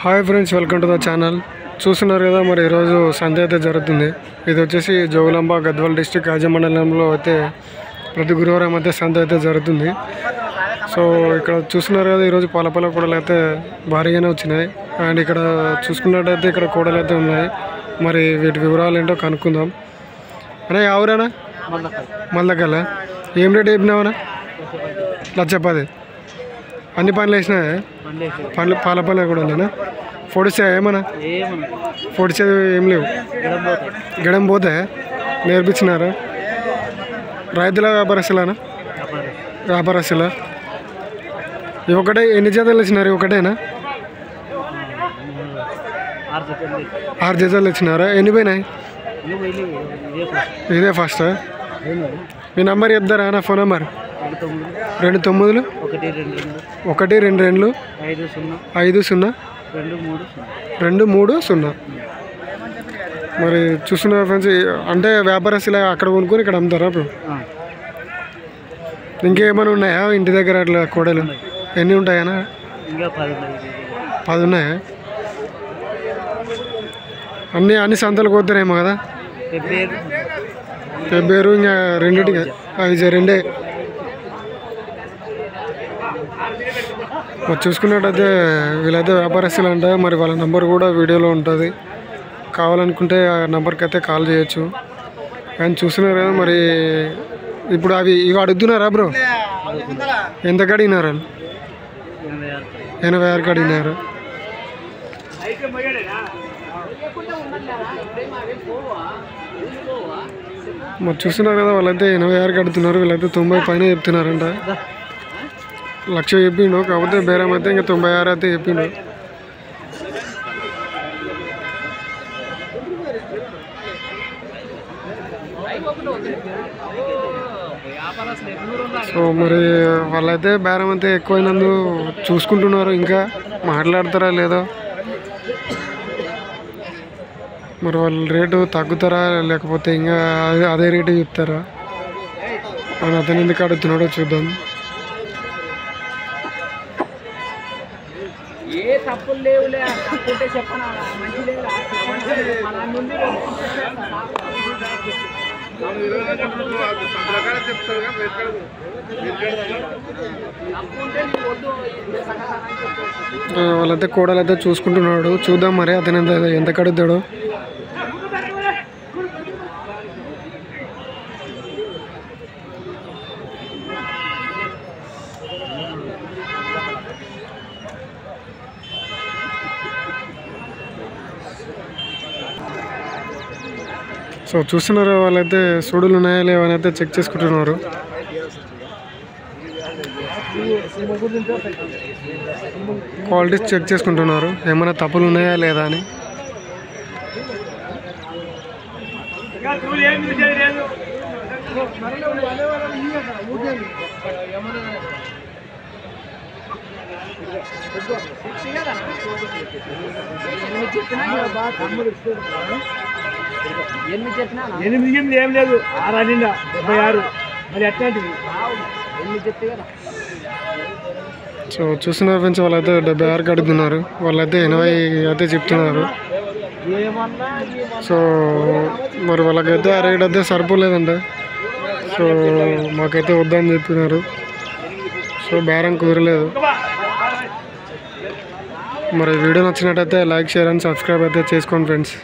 Hi friends, welcome to the channel. చూస్తున్నారు కదా, మరి ఈరోజు సంత అయితే జరుగుతుంది. ఇది వచ్చేసి జోగులాంబ గద్వాల్ డిస్టిక్ రాజమండలంలో అయితే ప్రతి గురువారం అయితే సంత అయితే జరుగుతుంది. సో ఇక్కడ చూస్తున్నారు కదా, ఈరోజు పాలపాల కూడలు అయితే భారీగానే వచ్చినాయి. అండ్ ఇక్కడ చూసుకున్నట్టయితే ఇక్కడ కూడలు అయితే ఉన్నాయి. మరి వీటి వివరాలు ఏంటో కనుక్కుందాం. అనే ఎవరైనా మల్లకల్ల ఏం రేట్ చెప్పినావనా? 1,10,000. అన్ని పనులు వేసినాయి. పనులు పాలపాల కూడలేనా? పొడిచా ఏమన్నా? పొడిచేది ఏం లేవు. గడం పోతే నేర్పించినారా? రైతుల వ్యాపారస్తులనా? వ్యాపారస్తులా? ఒకటే ఎన్ని జతలు ఇచ్చినారు? ఒకటేనా? 6 జతలు ఇచ్చినారా? ఎన్ని పోయినాయి? ఇదే ఫస్ట్. మీ నంబర్ చెప్తారా? నా ఫోన్ నెంబర్ 29 122 50 230. మరి చూస్తున్నారు ఫ్రెండ్స్, అంటే వ్యాపారస్తులు అక్కడ కొనుక్కొని ఇక్కడ అమ్ముతారా? ఇప్పుడు ఇంకేమైనా ఉన్నాయా ఇంటి దగ్గర అట్లా కూడలు? ఎన్ని ఉంటాయనా? 10 ఉన్నాయా? అన్ని సంతలు కోతారేమో కదా? పెబ్బేరు ఇంకా రెండింటికి రెండే. మరి చూసుకున్నట్టయితే వీళ్ళైతే వ్యాపారస్తులు అంట. మరి వాళ్ళ నెంబర్ కూడా వీడియోలో ఉంటుంది, కావాలనుకుంటే ఆ నెంబర్కి అయితే కాల్ చేయొచ్చు. కానీ చూస్తున్నారు కదా, మరి ఇప్పుడు ఇవి అడుగుతున్నారా బ్రో? ఎంత కడిగినారు? 86 కడిగినారు. మరి చూస్తున్నారు కదా, వాళ్ళైతే 86 కడుతున్నారు. వీళ్ళైతే 90 పైన చెప్తున్నారంట. 1,00,000 చెప్పిండు, కాకపోతే బేరం అయితే ఇంకా 96 అయితే చెప్పిండు. సో మరి వాళ్ళైతే బేరం అయితే ఎక్కువైనందు చూసుకుంటున్నారు. ఇంకా మాట్లాడతారా లేదో, మరి వాళ్ళు రేటు తగ్గుతారా లేకపోతే ఇంకా అదే రేటు చెప్తారా అని అతను ఎందుకు అడుగుతున్నాడో చూద్దాం. ఏ తప్పులు లేవులే, తప్పుంటే చెప్పనా? మంచి లేదా? వాళ్ళైతే కూడలు అయితే చూసుకుంటున్నాడు. చూద్దాం మరి అతను ఎంత కడుగుతాడో. సో చూస్తున్నారు, వాళ్ళైతే సూడులు ఉన్నాయా లేవని అయితే చెక్ చేసుకుంటున్నారు. క్వాలిటీస్ చెక్ చేసుకుంటున్నారు, ఏమైనా తప్పులు ఉన్నాయా లేదా అని. ఎనిమిది ఏం లేదు, 6 అనిందా 76. మరి ఎట్లాంటివి 8 చెప్తే కదా. సో చూస్తున్నారు ఫ్రెండ్స్, వాళ్ళైతే 76 కడుగుతున్నారు. వాళ్ళైతే 80 అయితే చెప్తున్నారు. సో మరి వాళ్ళకైతే ఆ రేట్ అయితే సరిపోలేదంట. సో మాకైతే వద్దని చెప్పినారు. సో బేరం కుదరలేదు. మరి వీడియో నచ్చినట్టయితే లైక్, షేర్ అండ్ సబ్స్క్రైబ్ అయితే చేసుకోండి ఫ్రెండ్స్.